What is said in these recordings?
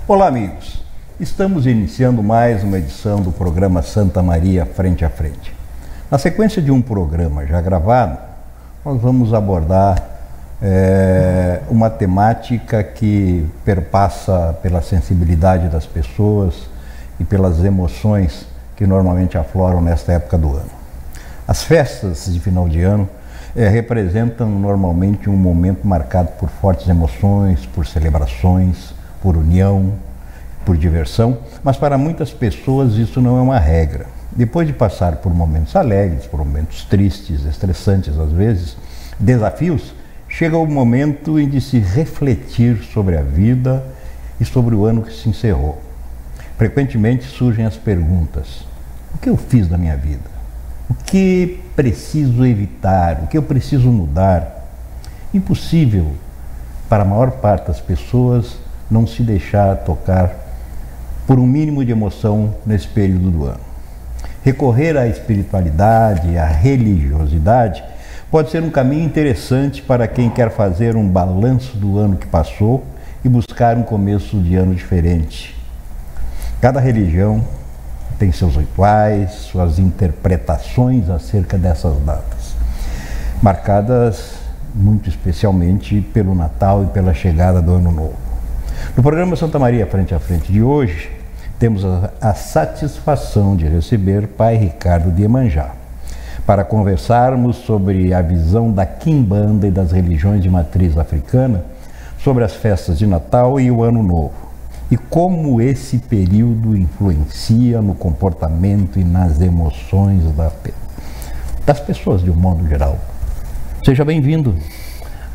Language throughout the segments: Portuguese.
Olá, amigos. Estamos iniciando mais uma edição do programa Santa Maria Frente a Frente. Na sequência de um programa já gravado, nós vamos abordar uma temática que perpassa pela sensibilidade das pessoas e pelas emoções que normalmente afloram nesta época do ano. As festas de final de ano representam normalmente um momento marcado por fortes emoções, por celebrações, por união, por diversão, mas para muitas pessoas isso não é uma regra. Depois de passar por momentos alegres, por momentos tristes, estressantes às vezes, desafios, chega o momento de se refletir sobre a vida e sobre o ano que se encerrou. Frequentemente surgem as perguntas: o que eu fiz da minha vida? O que preciso evitar? O que eu preciso mudar? Impossível para a maior parte das pessoas não se deixar tocar por um mínimo de emoção nesse período do ano. Recorrer à espiritualidade, à religiosidade, pode ser um caminho interessante para quem quer fazer um balanço do ano que passou e buscar um começo de ano diferente. Cada religião tem seus rituais, suas interpretações acerca dessas datas, marcadas muito especialmente pelo Natal e pela chegada do Ano Novo. No programa Santa Maria Frente a Frente de hoje, temos a satisfação de receber Pai Ricardo de Iemanjá, para conversarmos sobre a visão da Quimbanda e das religiões de matriz africana sobre as festas de Natal e o Ano Novo, e como esse período influencia no comportamento e nas emoções das pessoas de um modo geral. Seja bem-vindo.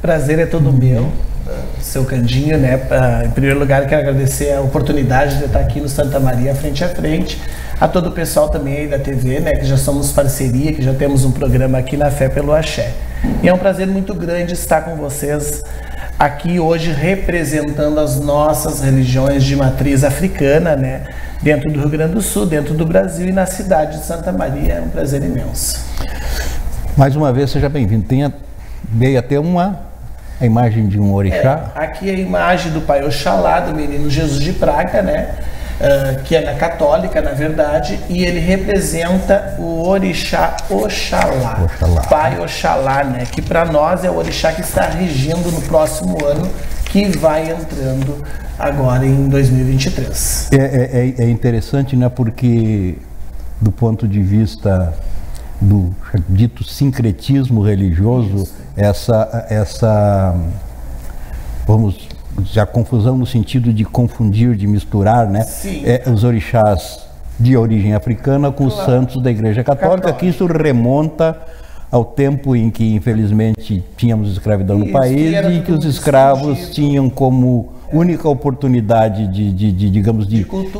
Prazer é todo meu, seu Candinho, né? Em primeiro lugar, quero agradecer a oportunidade de estar aqui no Santa Maria Frente a Frente, a todo o pessoal também aí da TV, né? Que já somos parceria, que já temos um programa aqui na Fé pelo Axé. E é um prazer muito grande estar com vocês aqui hoje representando as nossas religiões de matriz africana, né? Dentro do Rio Grande do Sul, dentro do Brasil e na cidade de Santa Maria. É um prazer imenso. Mais uma vez, seja bem-vindo. Veio até a imagem de um orixá. Aqui é a imagem do Pai Oxalá, do Menino Jesus de Praga, né? Que é na católica, na verdade, e ele representa o orixá Oxalá. Pai Oxalá, né? Que para nós é o orixá que está regindo no próximo ano, que vai entrando agora em 2023. É interessante, né? Porque do ponto de vista do dito sincretismo religioso, essa vamos dizer, a confusão no sentido de confundir, de misturar, né? Os orixás de origem africana com os santos da Igreja Católica, que isso remonta ao tempo em que, infelizmente, tínhamos escravidão no país e que os escravos tinham como única oportunidade de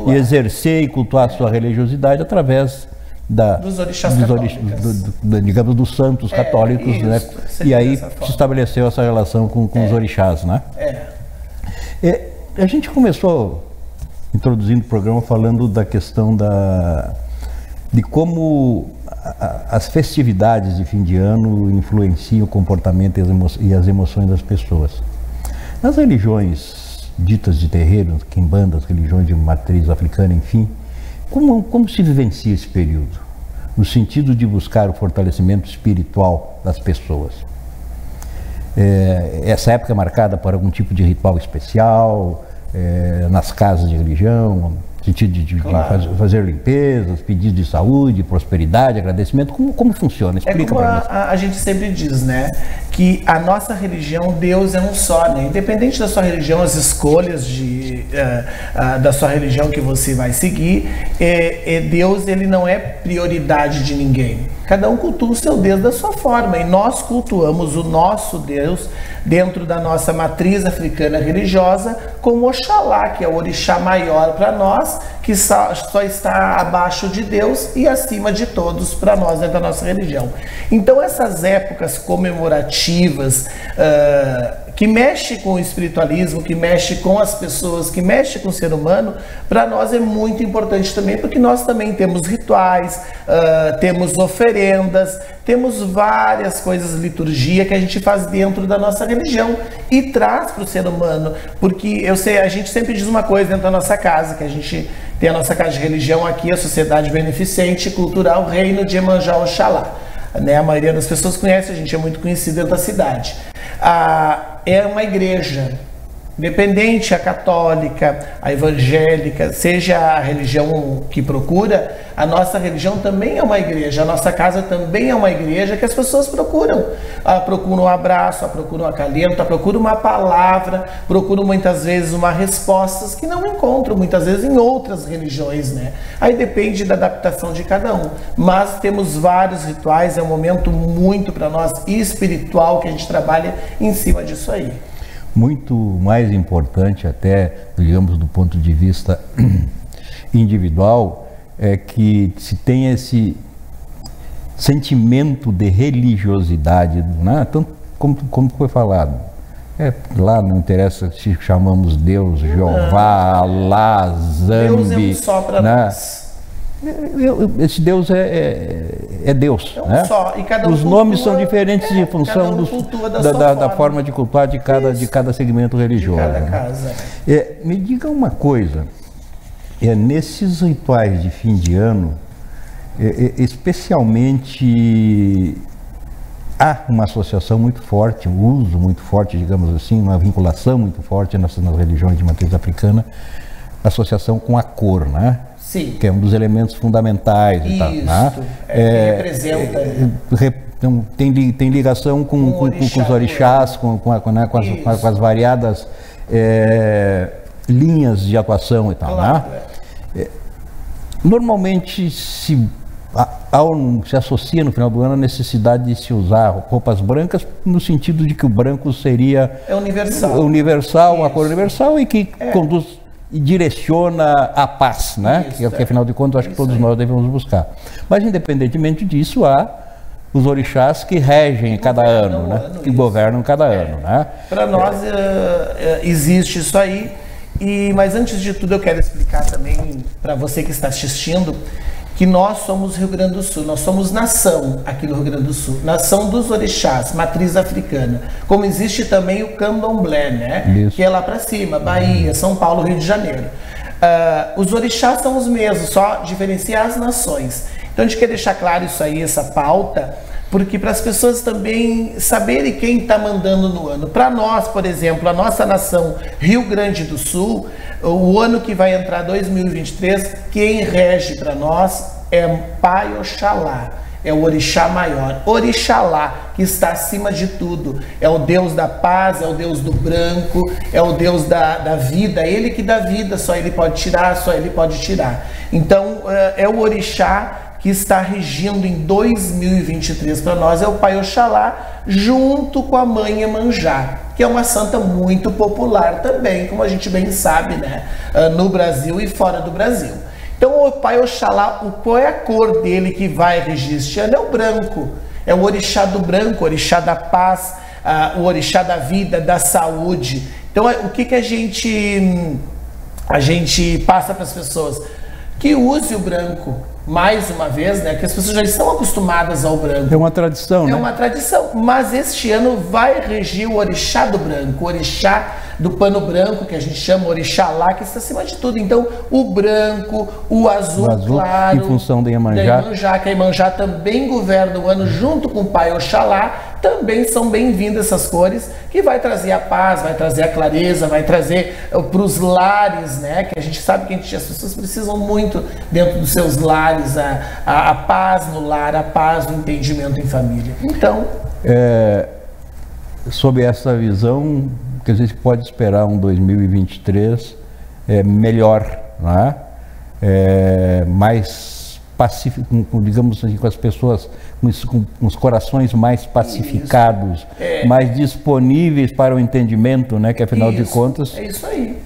exercer e cultuar sua religiosidade através dos orixás digamos, dos santos católicos, né? E aí se estabeleceu essa relação com os orixás, né? A gente começou introduzindo o programa falando da questão de como as festividades de fim de ano influenciam o comportamento e as emoções das pessoas. Nas religiões ditas de terreiro, quimbandas, religiões de matriz africana, enfim, como se vivencia esse período, no sentido de buscar o fortalecimento espiritual das pessoas? Essa época é marcada por algum tipo de ritual especial, nas casas de religião, no sentido de fazer limpezas, pedidos de saúde, prosperidade, agradecimento. Como funciona? Explica para nós. A gente sempre diz, né, que a nossa religião, Deus é um só, né? Independente da sua religião, as escolhas da sua religião que você vai seguir, Deus, ele não é prioridade de ninguém. Cada um cultua o seu Deus da sua forma, e nós cultuamos o nosso Deus dentro da nossa matriz africana religiosa como Oxalá, que é o orixá maior para nós, que só está abaixo de Deus e acima de todos para nós dentro da nossa religião. Então essas épocas comemorativas que mexe com o espiritualismo, que mexe com as pessoas, que mexe com o ser humano, para nós é muito importante também, porque nós também temos rituais, temos oferendas, temos várias coisas, liturgia que a gente faz dentro da nossa religião e traz para o ser humano, porque eu sei, a gente sempre diz uma coisa dentro da nossa casa, que a gente tem a nossa casa de religião aqui, a Sociedade Beneficente e Cultural Reino de Iemanjá Oxalá. Né? A maioria das pessoas conhece, a gente é muito conhecido dentro da cidade. É uma igreja, independente a católica, a evangélica, seja a religião que procura, a nossa religião também é uma igreja, a nossa casa também é uma igreja que as pessoas procuram. Procuram um abraço, procuram um acalento, procuram uma palavra, procuram muitas vezes uma respostas que não encontram muitas vezes em outras religiões, né? Aí depende da adaptação de cada um. Mas temos vários rituais, é um momento muito para nós espiritual que a gente trabalha em cima disso aí. Muito mais importante até, digamos, do ponto de vista individual, é que se tem esse sentimento de religiosidade, né? Tanto como foi falado. Lá não interessa se chamamos Deus, Jeová, Alá, Zambi. Deus é um só para nós. Esse Deus é Deus, é um né? só, e cada um os nomes são diferentes em função da forma de cultuar de cada segmento religioso. De cada casa. Me diga uma coisa, nesses rituais de fim de ano, especialmente há uma associação muito forte, um uso muito forte, digamos assim, uma vinculação muito forte nas religiões de matriz africana, associação com a cor, né? Sim. Que é um dos elementos fundamentais. Isso, e tal, né? Representa. Tem ligação com os orixás, com as variadas linhas de atuação e tal. Claro, né? Normalmente se associa no final do ano a necessidade de se usar roupas brancas, no sentido de que o branco seria universal, a cor universal e que conduz e direciona a paz, né? Que afinal de contas, acho que todos nós devemos buscar. Mas, independentemente disso, há os orixás que regem cada ano, né? Que governam cada ano, né? Para nós existe isso aí, mas antes de tudo eu quero explicar também para você que está assistindo que nós somos Rio Grande do Sul, nós somos nação aqui no Rio Grande do Sul, nação dos orixás, matriz africana, como existe também o candomblé, né? Isso. Que é lá para cima, Bahia, São Paulo, Rio de Janeiro. Os orixás são os mesmos, só diferencia as nações. Então a gente quer deixar claro isso aí, essa pauta, porque para as pessoas também saberem quem está mandando no ano. Para nós, por exemplo, a nossa nação Rio Grande do Sul, o ano que vai entrar 2023, quem rege para nós é Pai Oxalá, é o orixá maior, Orixalá, que está acima de tudo, é o Deus da paz, é o Deus do branco, é o Deus da vida, é Ele que dá vida, só Ele pode tirar, só Ele pode tirar. Então é o orixá que está regindo em 2023 para nós, é o Pai Oxalá, junto com a Mãe Iemanjá, que é uma santa muito popular também, como a gente bem sabe, né? No Brasil e fora do Brasil. Então o Pai Oxalá, qual é a cor dele que vai regir este ano? É o branco, é o orixá do branco, o orixá da paz, o orixá da vida, da saúde. Então o que a gente passa para as pessoas? Que use o branco. Mais uma vez, né, que as pessoas já estão acostumadas ao branco. É uma tradição, né? É uma tradição, mas este ano vai regir o orixá do branco, o orixá do pano branco, que a gente chama Orixalá, que está acima de tudo. Então, o branco, o azul claro, em função da Iemanjá, que a Iemanjá também governa o ano junto com o Pai Oxalá, também são bem-vindas essas cores, que vai trazer a paz, vai trazer a clareza, vai trazer para os lares, né? Que a gente sabe que as pessoas precisam muito dentro dos seus lares, a paz no lar, a paz no entendimento em família. Então, sob essa visão, que a gente pode esperar um 2023 melhor, né? Mais pacífico, digamos assim, com as pessoas com os corações mais pacificados, mais disponíveis para o entendimento, né? Que afinal de contas é isso aí.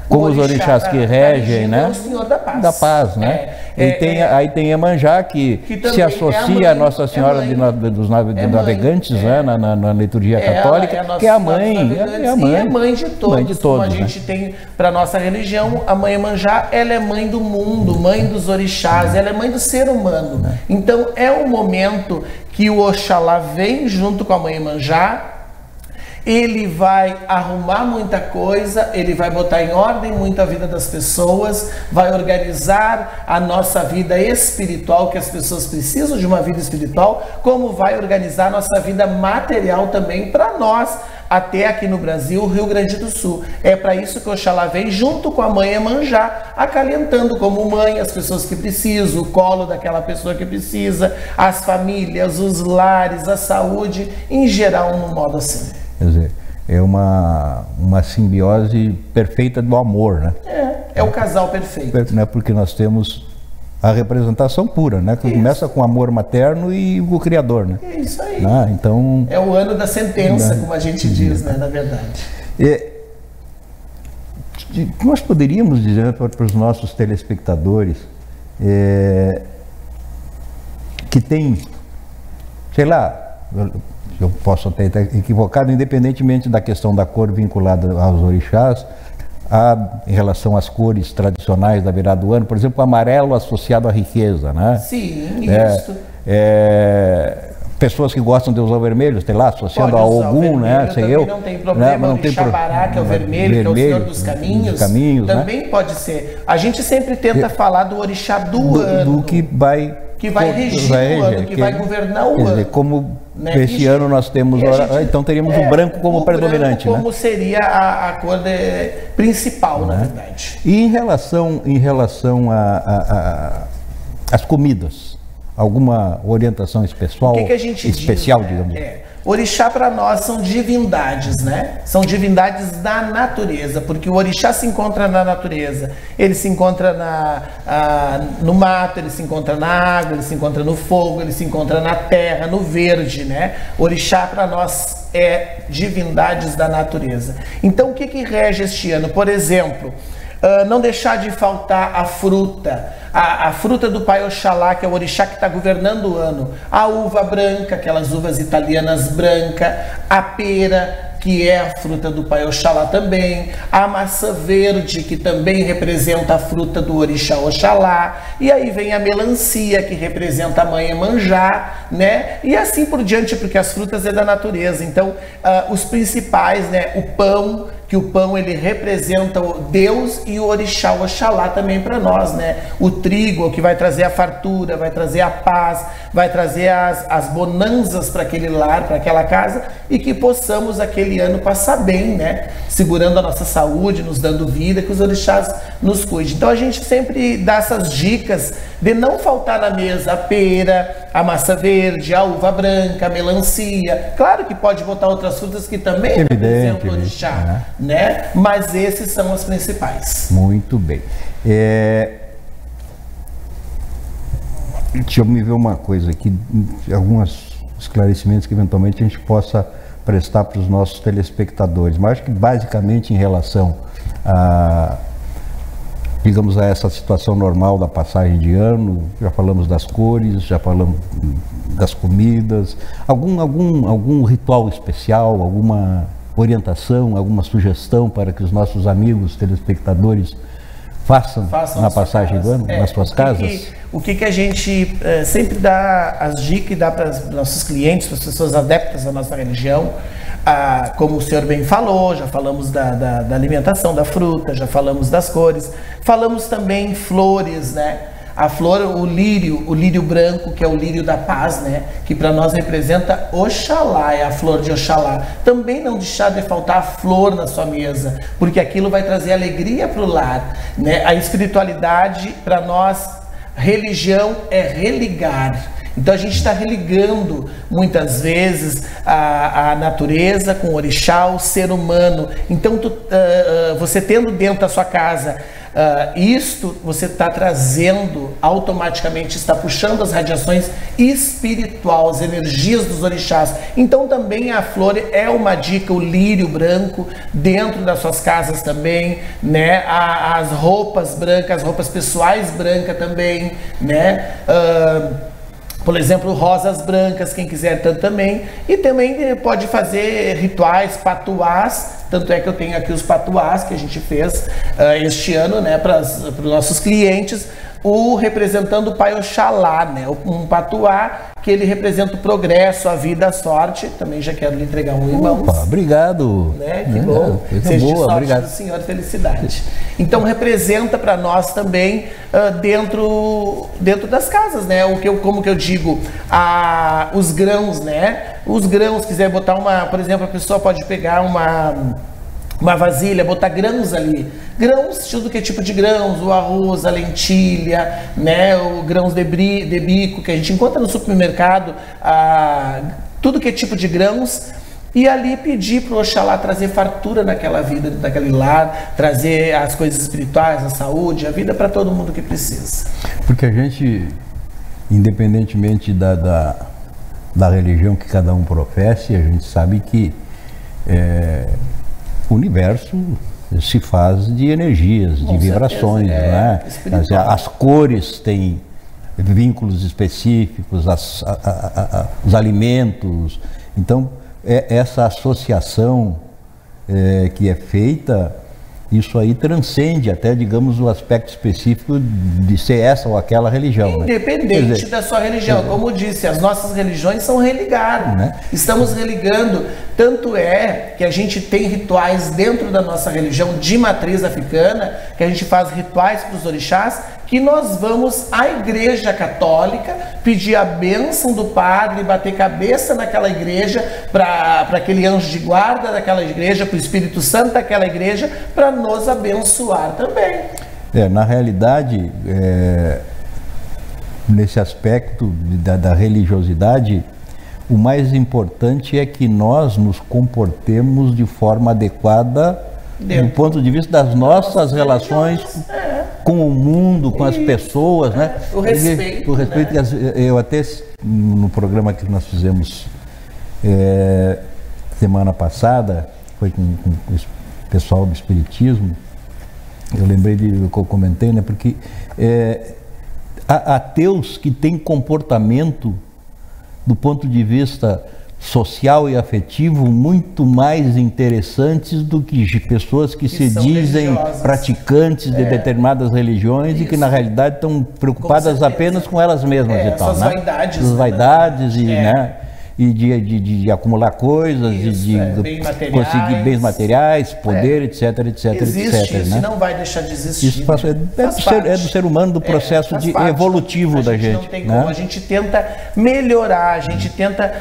Como os orixás que regem, né? É o Senhor da paz. Da paz, né? Aí tem Iemanjá, que se associa à Nossa Senhora dos Navegantes, né? Na liturgia católica, que é a mãe. E é mãe de todos. Como a gente tem para nossa religião, a mãe Iemanjá, ela é mãe do mundo, mãe dos orixás, ela é mãe do ser humano. Então é um momento que o Oxalá vem junto com a mãe Iemanjá. Ele vai arrumar muita coisa, ele vai botar em ordem muito a vida das pessoas, vai organizar a nossa vida espiritual, que as pessoas precisam de uma vida espiritual, como vai organizar a nossa vida material também para nós, até aqui no Brasil, Rio Grande do Sul. É para isso que o Oxalá vem junto com a mãe Iemanjá, acalentando como mãe as pessoas que precisam, o colo daquela pessoa que precisa, as famílias, os lares, a saúde, em geral, no modo assim. Quer dizer, é uma simbiose perfeita do amor, né? É o casal perfeito. Né? Porque nós temos a representação pura, né? Que começa com o amor materno e o Criador, né? É isso aí. Então, é o ano da sentença, como a gente diz, né? Na verdade. Nós poderíamos dizer para os nossos telespectadores que tem, sei lá, eu posso até estar equivocado, independentemente da questão da cor vinculada aos orixás, em relação às cores tradicionais da virada do ano, por exemplo, o amarelo associado à riqueza, né? Sim, isso. Pessoas que gostam de usar o vermelho, sei lá, associando a Ogum, né? Sei eu. Não tem problema, o Orixá-Bará, que é o vermelho, que é o Senhor dos Caminhos, também pode ser. A gente sempre tenta falar do orixá do ano. Do que vai regir o ano, que vai governar o ano. Como esse ano nós temos, então teríamos o branco como predominante. Branco como seria a cor principal, na verdade. E em relação às comidas, alguma orientação especial? O que a gente diz, digamos? Orixá para nós são divindades, né? São divindades da natureza, porque o orixá se encontra na natureza, ele se encontra no mato, ele se encontra na água, ele se encontra no fogo, ele se encontra na terra, no verde, né? Orixá para nós é divindades da natureza. Então o que rege este ano? Por exemplo, não deixar de faltar a fruta. A fruta do Pai Oxalá, que é o orixá que está governando o ano. A uva branca, aquelas uvas italianas brancas. A pera, que é a fruta do Pai Oxalá também. A maçã verde, que também representa a fruta do orixá Oxalá. E aí vem a melancia, que representa a mãe Iemanjá, né? E assim por diante, porque as frutas é da natureza. Então, os principais, né? O pão, que o pão ele representa o Deus, e o orixá Oxalá também para nós, né? O trigo, que vai trazer a fartura, vai trazer a paz, vai trazer as bonanças para aquele lar, para aquela casa, e que possamos aquele ano passar bem, né? Segurando a nossa saúde, nos dando vida, que os orixás nos cuidem. Então a gente sempre dá essas dicas de não faltar na mesa a pera, a maçã verde, a uva branca, a melancia. Claro que pode botar outras frutas que também representam o orixá, né? Mas esses são os principais. Muito bem. Deixa eu me ver uma coisa aqui, alguns esclarecimentos que eventualmente a gente possa prestar para os nossos telespectadores, mas acho que basicamente em relação digamos, a essa situação normal da passagem de ano, já falamos das cores, já falamos das comidas, algum ritual especial, alguma orientação, alguma sugestão para que os nossos amigos telespectadores façam na passagem do ano, nas suas casas? O que a gente sempre dá as dicas e dá para os nossos clientes, para as pessoas adeptas da nossa religião, como o senhor bem falou, já falamos da alimentação, da fruta, já falamos das cores, falamos também flores, né? A flor, o lírio branco, que é o lírio da paz, né? Que para nós representa Oxalá, é a flor de Oxalá. Também não deixar de faltar a flor na sua mesa, porque aquilo vai trazer alegria para o lar, né? A espiritualidade, para nós, religião é religar. Então a gente está religando muitas vezes a natureza com o orixá, o ser humano. Então você tendo dentro da sua casa isto você está trazendo automaticamente, está puxando as radiações espirituais, as energias dos orixás. Então também a flor é uma dica, o lírio branco dentro das suas casas também, né? As roupas brancas, as roupas pessoais brancas também, né? Por exemplo, rosas brancas, quem quiser tanto também. E também pode fazer rituais, patuás. Tanto é que eu tenho aqui os patuás que a gente fez este ano, né, para os nossos clientes, representando o Pai Oxalá, né, um patuá que ele representa o progresso, a vida, a sorte. Também já quero lhe entregar um irmão. Opa, obrigado. Né? Que bom. Seja de sorte do Senhor, felicidade. Então representa para nós também dentro das casas, né? Como que eu digo, os grãos, né? Os grãos, quiser botar por exemplo, a pessoa pode pegar uma vasilha, botar grãos ali. Grãos, tudo que é tipo de grãos, o arroz, a lentilha, né, o grãos de bico, que a gente encontra no supermercado, tudo que é tipo de grãos, e ali pedir para o Oxalá trazer fartura naquela vida, naquele lar, trazer as coisas espirituais, a saúde, a vida para todo mundo que precisa. Porque a gente, independentemente da religião que cada um professe, a gente sabe que o universo se faz de energias, de vibrações, né? As cores têm vínculos específicos, os alimentos. Então, essa associação que é feita, isso aí transcende até, digamos, o aspecto específico de ser essa ou aquela religião. Independente da sua religião. Como eu disse, as nossas religiões são religadas. Né? Estamos religando. Tanto é que a gente tem rituais dentro da nossa religião de matriz africana, que a gente faz rituais para os orixás, que nós vamos à igreja católica pedir a bênção do padre, bater cabeça naquela igreja, para aquele anjo de guarda daquela igreja, para o Espírito Santo daquela igreja, para nos abençoar também. Na realidade, nesse aspecto da religiosidade, o mais importante é que nós nos comportemos de forma adequada do ponto de vista das nossas relações com o mundo, com as pessoas, né? O respeito. Né? Eu até, no programa que nós fizemos semana passada, foi com o pessoal do Espiritismo, eu lembrei do que eu comentei, né? Porque há ateus que têm comportamento do ponto de vista social e afetivo muito mais interessantes do que pessoas que se dizem religiosas, praticantes de determinadas religiões e que na realidade estão preocupadas apenas com elas mesmas e tal, né? Vaidades, as vaidades e, né? E de acumular coisas, de conseguir bens materiais, poder, etc, Existe isso, né? Não vai deixar de existir. Isso é do ser humano, do processo evolutivo da gente. Não tem como. A gente tenta melhorar, a gente tenta...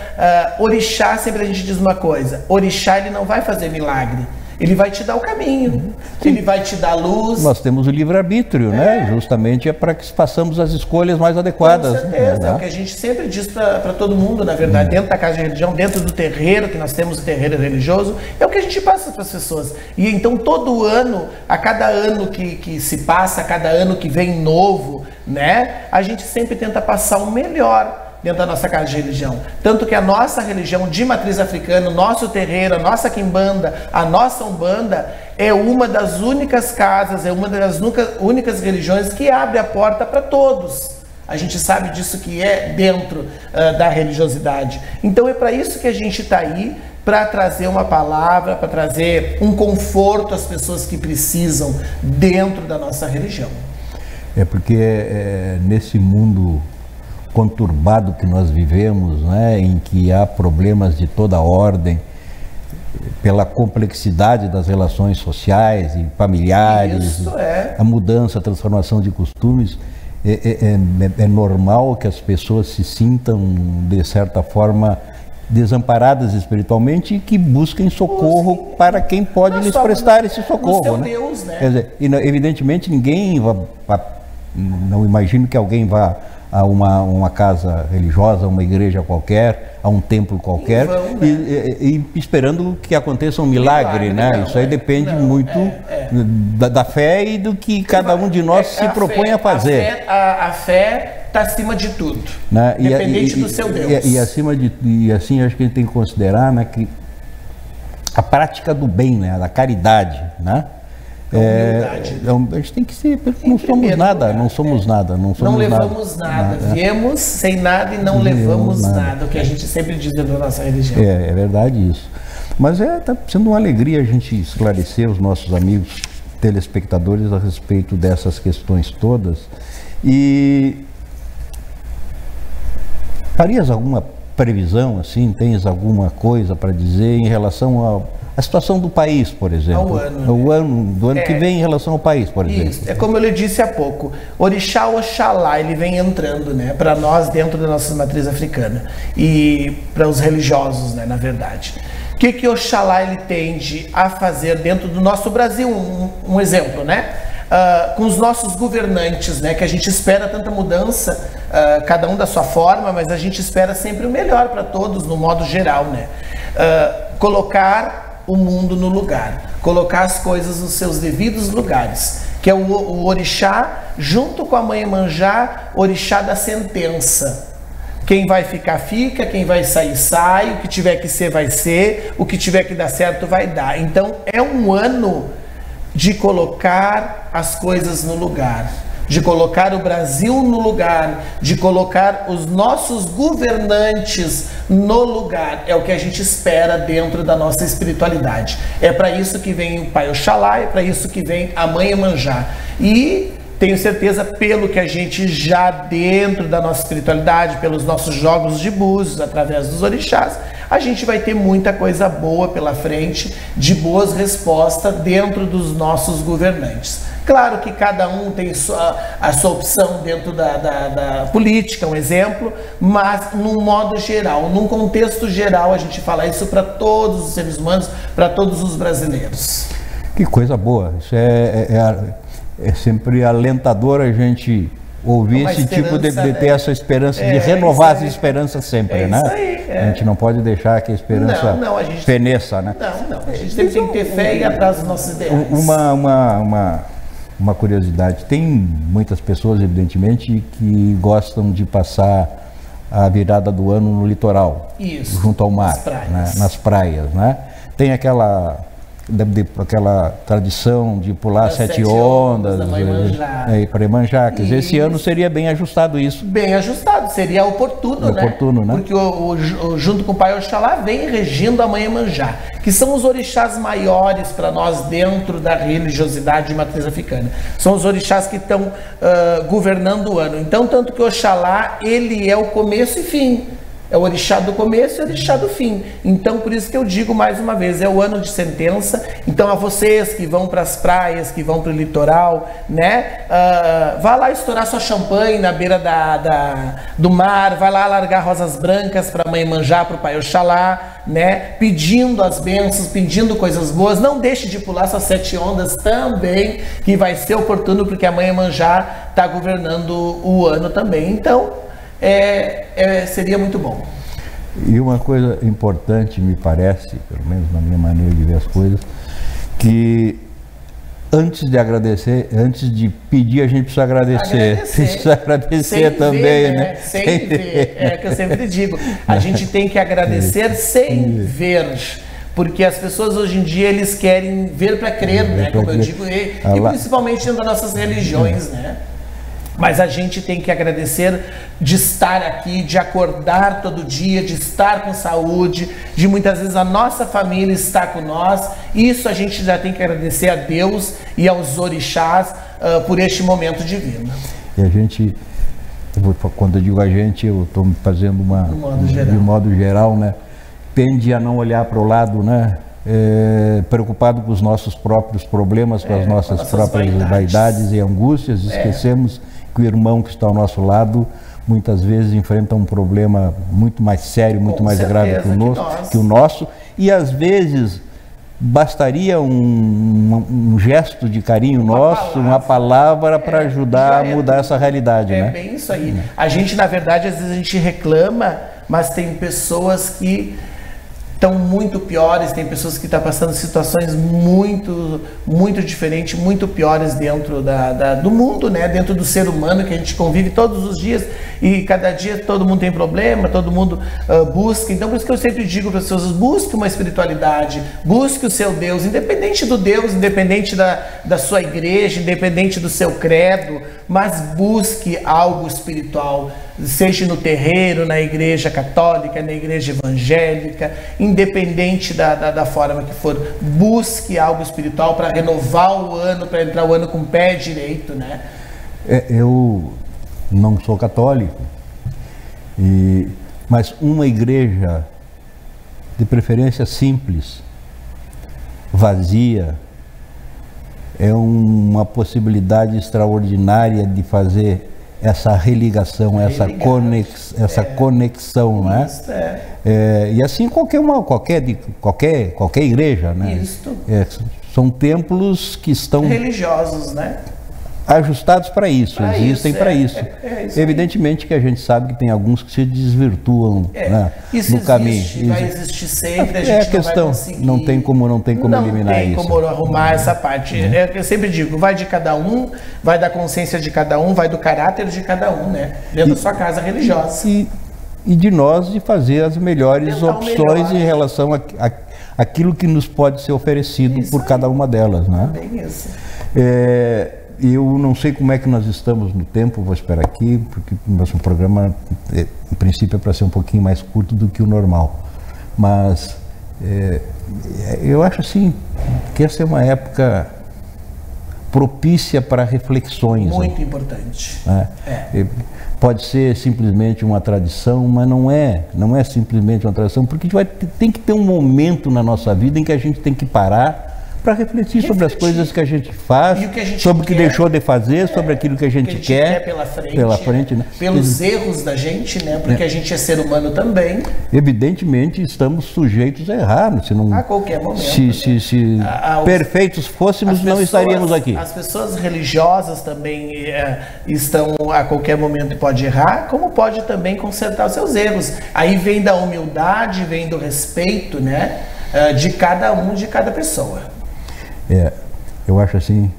orixá, sempre a gente diz uma coisa, orixá ele não vai fazer milagre. Ele vai te dar o caminho, ele vai te dar luz. Nós temos o livre-arbítrio, né? Justamente para que façamos as escolhas mais adequadas. Com certeza, é o que a gente sempre diz para todo mundo, na verdade, dentro da casa de religião, dentro do terreiro, que nós temos o terreiro religioso, é o que a gente passa para as pessoas. E então todo ano, a cada ano que se passa, a cada ano que vem novo, né? A gente sempre tenta passar o melhor dentro da nossa casa de religião. Tanto que a nossa religião de matriz africana, o nosso terreiro, a nossa quimbanda, a nossa umbanda, é uma das únicas casas, é uma das únicas religiões que abre a porta para todos. A gente sabe disso que é dentro da religiosidade. Então é para isso que a gente está aí, para trazer uma palavra, para trazer um conforto às pessoas que precisam dentro da nossa religião. Porque nesse mundo conturbado que nós vivemos, né, em que há problemas de toda ordem, pela complexidade das relações sociais e familiares, a mudança, a transformação de costumes, é normal que as pessoas se sintam, de certa forma, desamparadas espiritualmente e que busquem socorro para quem pode lhes prestar esse socorro. Né? Deus, né? Quer dizer, evidentemente ninguém não imagino que alguém vá a uma casa religiosa, a uma igreja qualquer, a um templo qualquer, e esperando que aconteça um milagre, né? Não, isso aí depende muito da fé e do que cada um de nós se propõe a fazer. A fé está acima de tudo, né? Independente do seu Deus. E assim acho que a gente tem que considerar, né, que a prática do bem, né, da caridade, né? A gente tem que ser, não somos nada, não levamos nada, viemos sem nada e não levamos nada, o que a gente sempre diz dentro da nossa religião. É verdade isso. Mas está sendo uma alegria a gente esclarecer os nossos amigos telespectadores a respeito dessas questões todas. E farias alguma previsão, assim, tens alguma coisa para dizer em relação a situação do país, por exemplo? Do ano que vem em relação ao país, por exemplo. Isso, é como eu lhe disse há pouco, Orixá Oxalá, ele vem entrando, né, para nós dentro da nossa matriz africana e para os religiosos, né, na verdade. O que Oxalá ele tende a fazer dentro do nosso Brasil? Um exemplo, né? Com os nossos governantes, né, que a gente espera tanta mudança, cada um da sua forma, mas a gente espera sempre o melhor para todos, no modo geral, né? Colocar o mundo no lugar, colocar as coisas nos seus devidos lugares, que é o orixá, junto com a mãe Iemanjá, orixá da sentença. Quem vai ficar, fica, quem vai sair, sai, o que tiver que ser, vai ser, o que tiver que dar certo, vai dar. Então, é um ano de colocar as coisas no lugar, de colocar o Brasil no lugar, de colocar os nossos governantes no lugar. É o que a gente espera dentro da nossa espiritualidade. É para isso que vem o Pai Oxalá, é para isso que vem a Mãe Iemanjá. E tenho certeza, pelo que a gente já dentro da nossa espiritualidade, pelos nossos jogos de búzios, através dos orixás, a gente vai ter muita coisa boa pela frente, de boas respostas dentro dos nossos governantes. Claro que cada um tem a sua opção dentro da política, um exemplo, mas num modo geral, num contexto geral, a gente fala isso para todos os seres humanos, para todos os brasileiros. Que coisa boa, isso é sempre alentador a gente ouvir esse tipo de ter essa esperança, de renovar as esperanças sempre, né? Isso aí, A gente não pode deixar que a esperança feneça, né? Não, a gente tem que ter fé e ir atrás dos nossos ideais. Uma curiosidade, tem muitas pessoas, evidentemente, que gostam de passar a virada do ano no litoral, junto ao mar, nas praias, né? Tem aquela tradição de pular sete ondas para Iemanjá. Quer dizer, esse ano seria bem ajustado isso. Bem ajustado, seria oportuno, né? Porque junto com o Pai Oxalá vem regindo a Mãe Iemanjá, que são os orixás maiores para nós dentro da religiosidade de matriz africana. São os orixás que estão governando o ano. Então, tanto que Oxalá, ele é o começo e fim. É o orixá do começo e o orixá do fim. Então, por isso que eu digo mais uma vez, é o ano de sentença. Então, a vocês que vão para as praias, que vão para o litoral, né? Vá lá estourar sua champanhe na beira do mar, vai lá largar rosas brancas para a Mãe Iemanjá, para o Pai Oxalá, né? Pedindo as bênçãos, pedindo coisas boas. Não deixe de pular suas 7 ondas também, que vai ser oportuno, porque a Mãe Iemanjá está governando o ano também. Então, seria muito bom. E uma coisa importante, me parece, pelo menos na minha maneira de ver as coisas, que antes de agradecer, antes de pedir, a gente precisa agradecer. Precisa agradecer também, né? Sem ver, é que eu sempre digo. A gente tem que agradecer sem ver. Porque as pessoas hoje em dia, eles querem ver para crer, né? Como eu digo, e principalmente dentro das nossas religiões, né? Mas a gente tem que agradecer de estar aqui, de acordar todo dia, de estar com saúde, de muitas vezes a nossa família estar com nós. Isso a gente já tem que agradecer a Deus e aos orixás por este momento divino. E a gente, quando eu digo a gente, eu estou fazendo de modo geral, né? Tende a não olhar para o lado, né? Preocupado com os nossos próprios problemas, com as nossas próprias vaidades e angústias, esquecemos que o irmão que está ao nosso lado muitas vezes enfrenta um problema muito mais sério, muito mais grave que o nosso, e às vezes bastaria um gesto de carinho nosso, uma palavra para ajudar a mudar essa realidade, né? É bem isso aí. A gente, na verdade, às vezes a gente reclama, mas tem pessoas que estão muito piores, tem pessoas que estão passando situações muito diferentes, muito piores dentro do mundo, né? Dentro do ser humano que a gente convive todos os dias, e cada dia todo mundo tem problema, todo mundo busca. Então por isso que eu sempre digo para as pessoas: busque uma espiritualidade, busque o seu Deus, independente do Deus, independente da sua igreja, independente do seu credo, mas busque algo espiritual, seja no terreiro, na igreja católica, na igreja evangélica, independente da forma que for, busque algo espiritual para renovar o ano, para entrar o ano com o pé direito, né? Eu não sou católico, mas uma igreja, de preferência simples, vazia, é uma possibilidade extraordinária de fazer essa religação, essa conexão, né? Isso, e assim qualquer igreja, né? Isso. São templos que estão religiosos, né? Ajustados para isso, existem para isso. Isso. Evidentemente que a gente sabe que tem alguns que se desvirtuam, né, isso no caminho. Vai existir sempre, a gente a questão, não vai conseguir. Não tem como eliminar isso. Não tem como arrumar essa parte. Eu sempre digo, vai de cada um, vai da consciência de cada um, vai do caráter de cada um, né? Dentro da sua casa religiosa. E de nós de fazer as melhores opções em relação àquilo que nos pode ser oferecido por cada uma delas, né? Bem isso. Eu não sei como é que nós estamos no tempo, vou esperar aqui, porque o nosso programa, em princípio, é para ser um pouquinho mais curto do que o normal. Mas eu acho assim que essa é uma época propícia para reflexões. Muito importante. Né? Pode ser simplesmente uma tradição, mas não é simplesmente uma tradição, porque tem que ter um momento na nossa vida em que a gente tem que parar para refletir sobre as coisas que a gente faz, sobre o que deixou de fazer, sobre aquilo que a gente quer pela frente, né? Pelos erros da gente, né? Porque a gente é ser humano também. Evidentemente estamos sujeitos a errar, se não, a qualquer momento. Se perfeitos fôssemos, não estaríamos aqui. As pessoas religiosas também estão a qualquer momento, pode errar, como pode também consertar os seus erros. Aí vem da humildade, vem do respeito, né? De cada um, de cada pessoa. Eu acho assim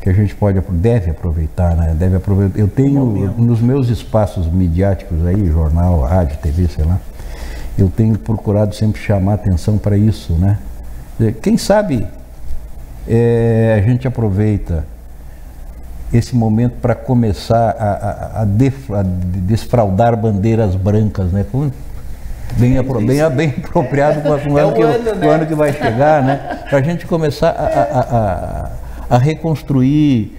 que a gente deve aproveitar, né? Eu tenho nos meus espaços midiáticos aí, jornal, rádio, TV, sei lá, eu tenho procurado sempre chamar atenção para isso, né? Quem sabe a gente aproveita esse momento para começar a desfraldar bandeiras brancas, né? Bem apropriado com o ano que vai chegar, né? Para a gente começar a reconstruir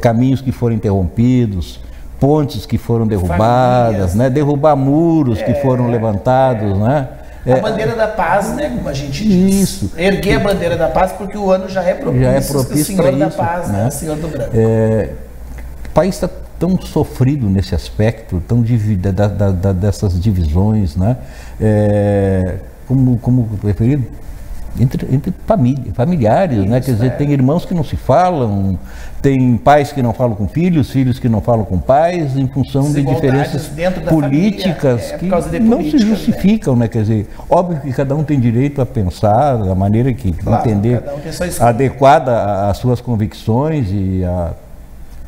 caminhos que foram interrompidos, pontes que foram derrubadas, né? Derrubar muros que foram levantados, né? A bandeira da paz, né? Como a gente diz. Isso. Erguer a bandeira da paz, porque o ano já é propício para isso. O Senhor da paz, né? O Senhor do branco. O país está tão sofrido nesse aspecto, tão dessas divisões, né? Como referido, entre familiares, né? Quer dizer, tem irmãos que não se falam, tem pais que não falam com filhos que não falam com pais, em função de diferenças políticas que não se justificam, né? Quer dizer, óbvio que cada um tem direito a pensar da maneira que entender adequada às suas convicções e a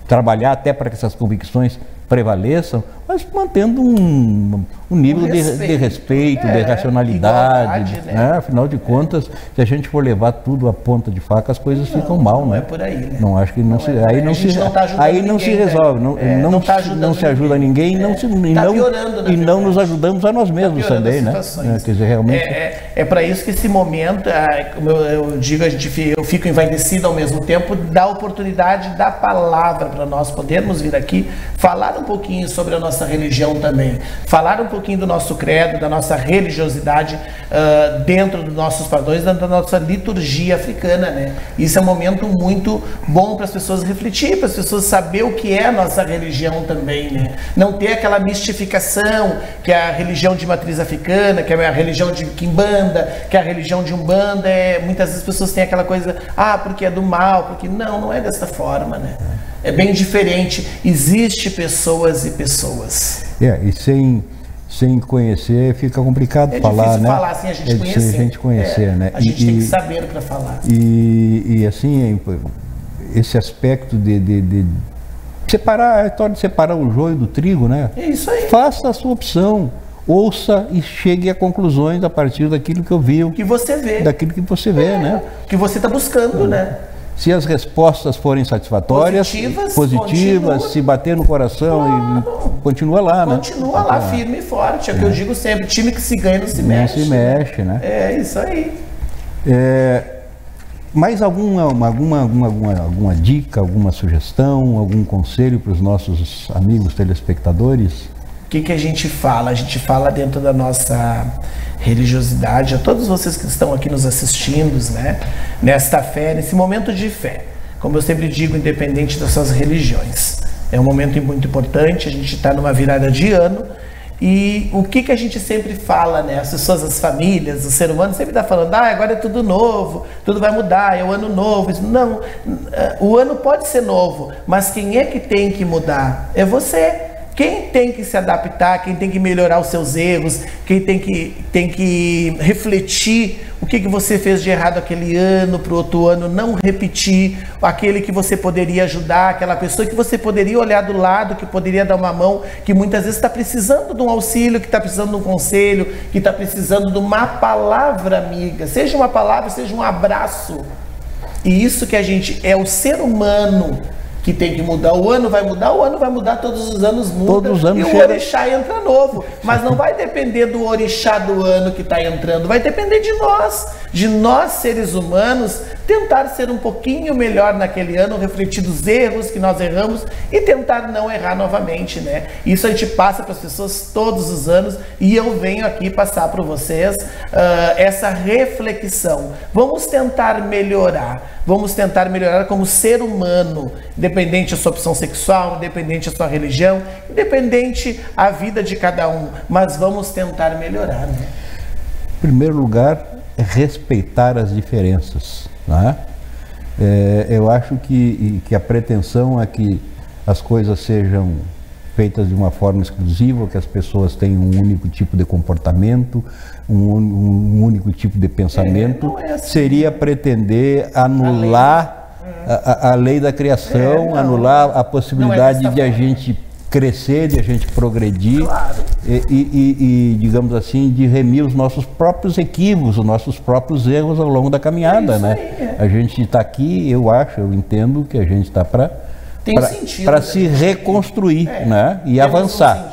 trabalhar até para que essas convicções prevaleçam, mas mantendo um nível de respeito, de racionalidade, né? Afinal de contas, se a gente for levar tudo à ponta de faca, as coisas ficam mal, né? É por aí, né? Não acho que não se, aí não se resolve, não se ajuda ninguém, e não nos ajudamos a nós mesmos também, né? Quer dizer, realmente é para isso que esse momento, como eu digo, eu fico envaidecido ao mesmo tempo, dá oportunidade da palavra para nós podermos vir aqui falar um pouquinho sobre a nossa nossa religião também. Falar um pouquinho do nosso credo, da nossa religiosidade dentro dos nossos padrões, dentro da nossa liturgia africana, né? Isso é um momento muito bom para as pessoas refletir, para as pessoas saber o que é a nossa religião também, né? Não ter aquela mistificação que é a religião de matriz africana, que é a religião de Quimbanda, que é a religião de Umbanda. Muitas vezes as pessoas têm aquela coisa, porque é do mal, porque não é dessa forma, né? É bem diferente. Existe pessoas e pessoas. E sem conhecer fica complicado falar, né? Falar sem a gente conhecer. Sem a gente conhecer, né? A gente tem que saber para falar. E assim, esse aspecto de separar, a história de separar o joio do trigo, né? É isso aí. Faça a sua opção. Ouça e chegue a conclusões a partir daquilo que ouviu. Que você vê. Daquilo que você vê, né? Que você está buscando, né? Se as respostas forem satisfatórias, positivas, se bater no coração, e continua lá, né? Continua lá, firme e forte. É o que eu digo sempre, time que se ganha não se mexe. Não se mexe, né? É isso aí. Mais alguma dica, alguma sugestão, algum conselho para os nossos amigos telespectadores? O que a gente fala? A gente fala dentro da nossa religiosidade, a todos vocês que estão aqui nos assistindo, né? Nesta fé, nesse momento de fé. Como eu sempre digo, independente das suas religiões. É um momento muito importante, a gente está numa virada de ano. E o que a gente sempre fala, né? As pessoas, as famílias, o ser humano sempre está falando, agora é tudo novo, tudo vai mudar, é o ano novo. Não, o ano pode ser novo, mas quem é que tem que mudar? É você. Quem tem que se adaptar, quem tem que melhorar os seus erros, quem tem que refletir o que você fez de errado aquele ano, para o outro ano não repetir, aquele que você poderia ajudar, aquela pessoa que você poderia olhar do lado, que poderia dar uma mão, que muitas vezes está precisando de um auxílio, que está precisando de um conselho, que está precisando de uma palavra amiga, seja uma palavra, seja um abraço. E isso que a gente é o ser humano que tem que mudar. O ano vai mudar, todos os anos muda. Todos os anos e o orixá entra novo. Mas não vai depender do orixá do ano que está entrando, vai depender de nós seres humanos, tentar ser um pouquinho melhor naquele ano, refletir dos erros que nós erramos e tentar não errar novamente, né? Isso a gente passa para as pessoas todos os anos e eu venho aqui passar para vocês essa reflexão. Vamos tentar melhorar como ser humano, independente da sua opção sexual, independente da sua religião, independente a vida de cada um, mas vamos tentar melhorar, né? Em primeiro lugar, respeitar as diferenças, né? Eu acho que a pretensão é que as coisas sejam feitas de uma forma exclusiva, que as pessoas tenham um único tipo de comportamento, um único tipo de pensamento, assim. Seria pretender anular a lei da criação, anular a possibilidade de a gente crescer, de a gente progredir, claro. e digamos assim, de remir os nossos próprios equívocos, os nossos próprios erros ao longo da caminhada, né? A gente está aqui, eu entendo que a gente está para se reconstruir, né? E avançar.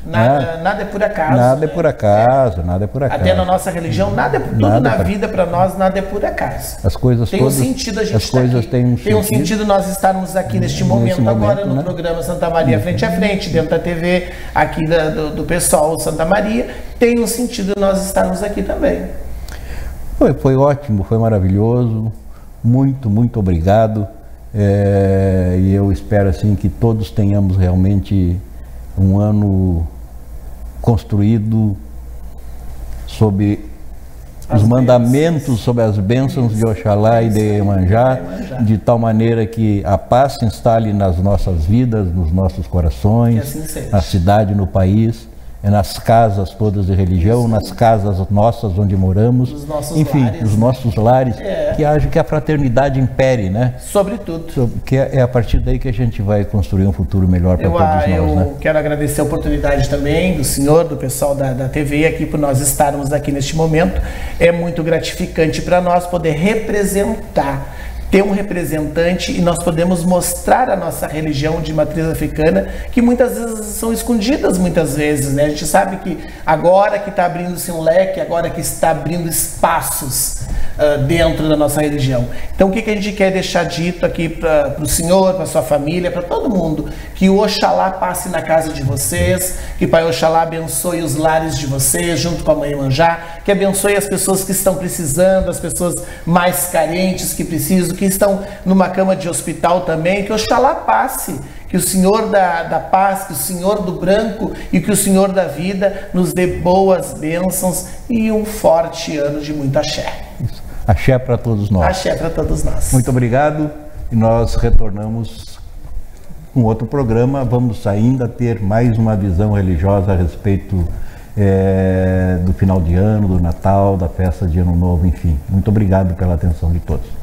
Nada é por acaso. Nada é por acaso, nada é por acaso. Até na nossa religião, tudo na vida para nós, nada é por acaso. As coisas tem todas, um sentido a gente as coisas têm um tem um sentido nós estarmos aqui neste momento agora no programa Santa Maria Frente a Frente, dentro da TV aqui do pessoal Santa Maria. Tem um sentido nós estarmos aqui também. Foi ótimo, foi maravilhoso. Muito, muito obrigado. E eu espero assim que todos tenhamos realmente um ano construído sob os mandamentos, sob as bênçãos de Oxalá e de Iemanjá, de tal maneira que a paz se instale nas nossas vidas, nos nossos corações, assim na cidade, no país, nas casas todas de religião, nas casas nossas onde moramos, nos nossos lares, que a fraternidade impere, né? Sobretudo. Que é a partir daí que a gente vai construir um futuro melhor para todos nós, né? Eu quero agradecer a oportunidade também do senhor, do pessoal da TV aqui, por nós estarmos aqui neste momento. É muito gratificante para nós poder representar, ter um representante, e nós podemos mostrar a nossa religião de matriz africana, que muitas vezes são escondidas, muitas vezes, né? A gente sabe que agora que está abrindo-se um leque, agora que está abrindo espaços dentro da nossa religião. Então, o que a gente quer deixar dito aqui para o senhor, para sua família, para todo mundo? Que o Oxalá passe na casa de vocês, que Pai Oxalá abençoe os lares de vocês, junto com a Mãe Iemanjá, que abençoe as pessoas que estão precisando, as pessoas mais carentes que precisam, que estão numa cama de hospital também, que Oxalá passe. Que o Senhor da paz, que o Senhor do branco e que o Senhor da vida nos dê boas bênçãos e um forte ano de muito axé. Axé para todos nós. Axé para todos nós. Muito obrigado e nós retornamos com outro programa. Vamos ainda ter mais uma visão religiosa a respeito do final de ano, do Natal, da festa de Ano Novo, enfim. Muito obrigado pela atenção de todos.